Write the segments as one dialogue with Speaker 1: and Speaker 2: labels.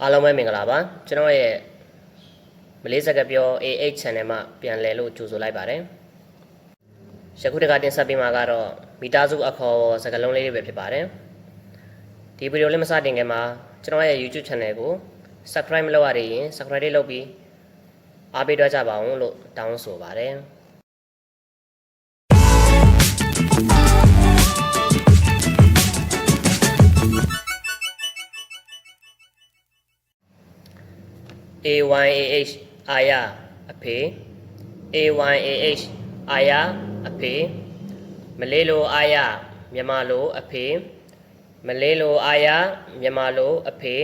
Speaker 1: အားလုံးပဲမင်္ဂလာပါကျွန်တော်ရဲ့မလေးစကားပြော AH channel မှာပြန်လည်လို့ကြိုဆိုလိုက်ပါတယ်ယခုတခါတင်ဆက်ပေးမှာကတော့မိသားစုအခေါ်စကားလုံးလေးတွေပဲဖြစ်ပါတယ်ဒီဗီဒီယိုလေးမစတင်ခင်မှာကျွန်တော်ရဲ့ YouTube channel ကို Subscribe မလုပ်ရသေးရင် Subscribe လေးလုပ်ပြီးအားပေးတော့ကြပါအောင်လို့တောင်းဆိုပါတယ်AYAH အာရအဖေ AYAH အာရအဖေမလေးလိုအာရမြန်မာလိုအဖေမလေးလိုအာရမြန်မာလိုအဖေ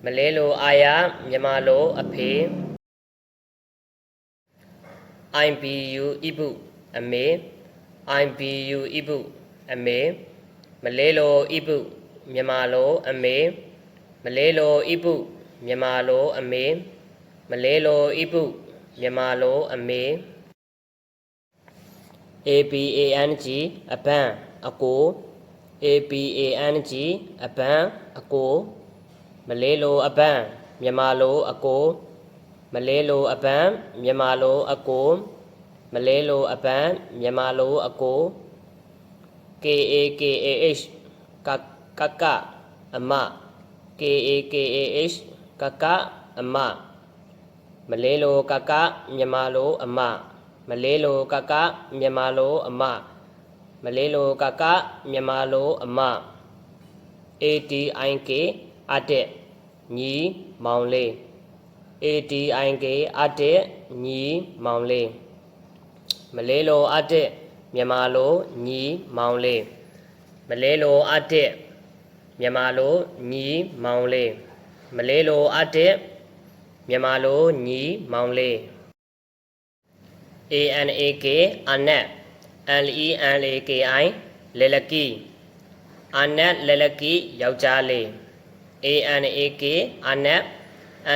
Speaker 1: မလေးလိုအာရမြန်မာလိုအဖေ IBU ဣပုအမေ IBU ဣပုအမေမလေးလိုဣပုမြန်မာလိုအမေမလေးလိုဣပုမြန်မာလိုအမေမလေးလိုဣပုမြန်မာလိုအမေ ABANG အပန်းအကို ABANG အပန်းအကိုမလေးလိုအပန်းမြန်မာလိုအကိုမလေးလိုအပန်းမြန်မာလိုအကိုမလေးလိုအပန်းမြန်မာလိုအကို KAKAH ကကအမ KAKAH ကကအမမလေးလိုကမြန်မာလိုအမမလေးလိုကမြန်မာလိုအမမလေးလိုကမြန်မာလိုအမ ADINK အတက်ညီမောင်လေး ADINK အတက်ညီမောင်လေးမလေးလိုအတက်မြန်မာလိုညီမောင်လေးမလေးလိုအတက်မြန်မာလိုညီမောင်လေးမလေးလိုအတက်မြန်မာလိုညီမောင်လေး ANAK အနက် LELAKI လေလကီအနက်လေလကီယောက်ျားလေး ANAK အနက်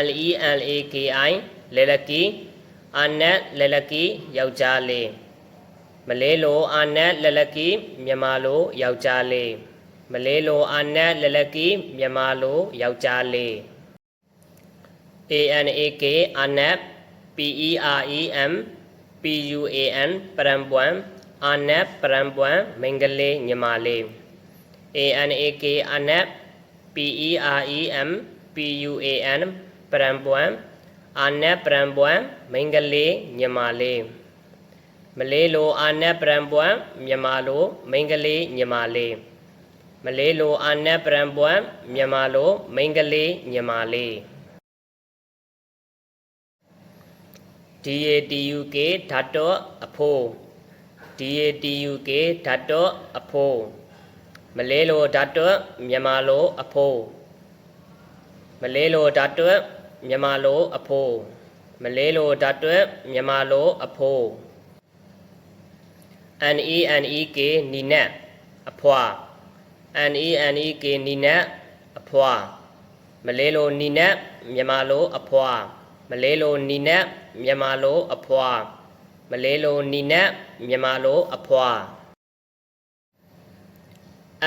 Speaker 1: LELAKI လေလကီအနက်လေလကီယောက်ျားလေးမလေးလိုအနက်လေလကီမြန်မာလိုယောက်ျားလေးမလေးလိုအနက်လေလကီမြန်မာလိုယောက်ျားလေး ANAK အနက် PEREM PUAN ပရံပွမ်အနက်ပရံပွမ်မင်္ဂလေးညီမလေး ANAK အနက် PEREM PUAN ပရံပွမ်အနက်ပရံပွမ်မင်္ဂလေးညီမလေးမလေးလိုအနက်ပရံပွမ်မြန်မာလိုမင်္ဂလေးညီမလေးမလေးလိုအနက်ပရံပွမ်မြန်မာလိုမင်္ဂလေးညီမလေး DATUK ဓာတ်တော်အဖိုး DATUK ဓာတ်တော်အဖိုးမလေးလိုဓာတ်တော်မြန်မာလိုအဖိုးမလေးလိုဓာတ်တော်မြန်မာလိုအဖိုးမလေးလိုဓာတ်တော်မြန်မာလိုအဖိုး NENEK နီနက်အဖွာ NENEK နီနက်အဖွာမလေးလိုနီနက်မြန်မာလိုအဖွာမလေးလိုနီနက်မြန်မာလိုအဖွာမလေးလိုနီနက်မြန်မာလိုအဖွာ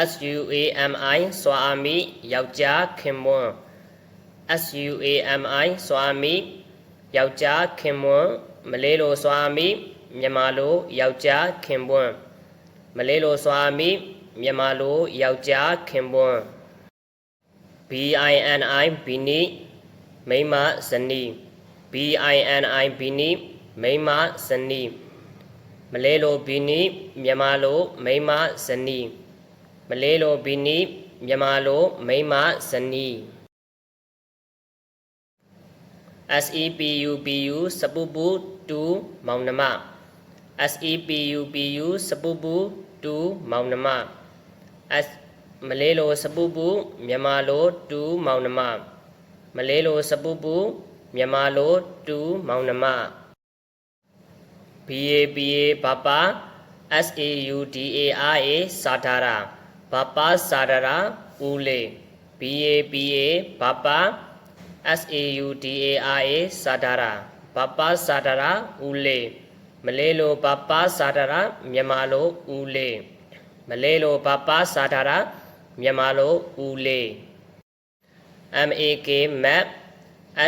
Speaker 1: SUAMI စွာအမိယောက်ျားခင်မွန်း SUAMI စွာအမိယောက်ျားခင်မွန်းမလေးလိုစွာအမိမြန်မာလိုယောက်ျားခင်ပွန်းမလေးလိုစွာအမိမြန်မာလိုယောက်ျားခင်ပွန်း BINI ဘီနီမိန်းမဇနီး BINI ဘီနီမိန်းမဇနီးမလေးလိုဘီနီမြန်မာလိုမိန်းမဇနီးမလေးလိုဘီနီမြန်မာလိုမိန်းမဇနီး SEPUPU စပူပူ2မောင်နှမ SEPUPU စပူပူ2မောင်နှမ မလေးလိုစပူပူမြန်မာလို2မောင်နှမမလေးလိုစပူပူမြန်မာလို2မောင်နှမ BABA ဘာပါ SAUDARA စာထာရာဘာပါစာထာရာဦးလေး BABA ဘာပါ SAUDARA စာထာရာဘာပါစာထာရာဦးလေးမလေးလိုဘာပါစာထာရာမြန်မာလိုဦးလေးမလေးလိုဘာပါစာထာရာမြန်မာလိုဦးလေး MAK map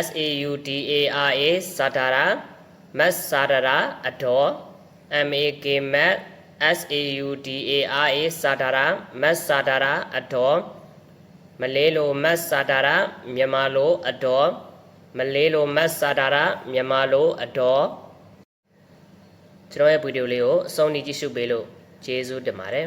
Speaker 1: SAUDARA စာတာရာ map စာတာရာအတော် MAK map SAUDARA စာတာရာ map စာတာရာအတော်မလေးလို map စာတာရာမြန်မာလိုအတော်မလေးလို map စာတာရာမြန်မာလိုအတော်ကျွန်တော်ရဲ့ဗီဒီယိုလေးကိုအဆုံးထိကြည့်ရှုပေးလို့ကျေးဇူးတင်ပါတယ်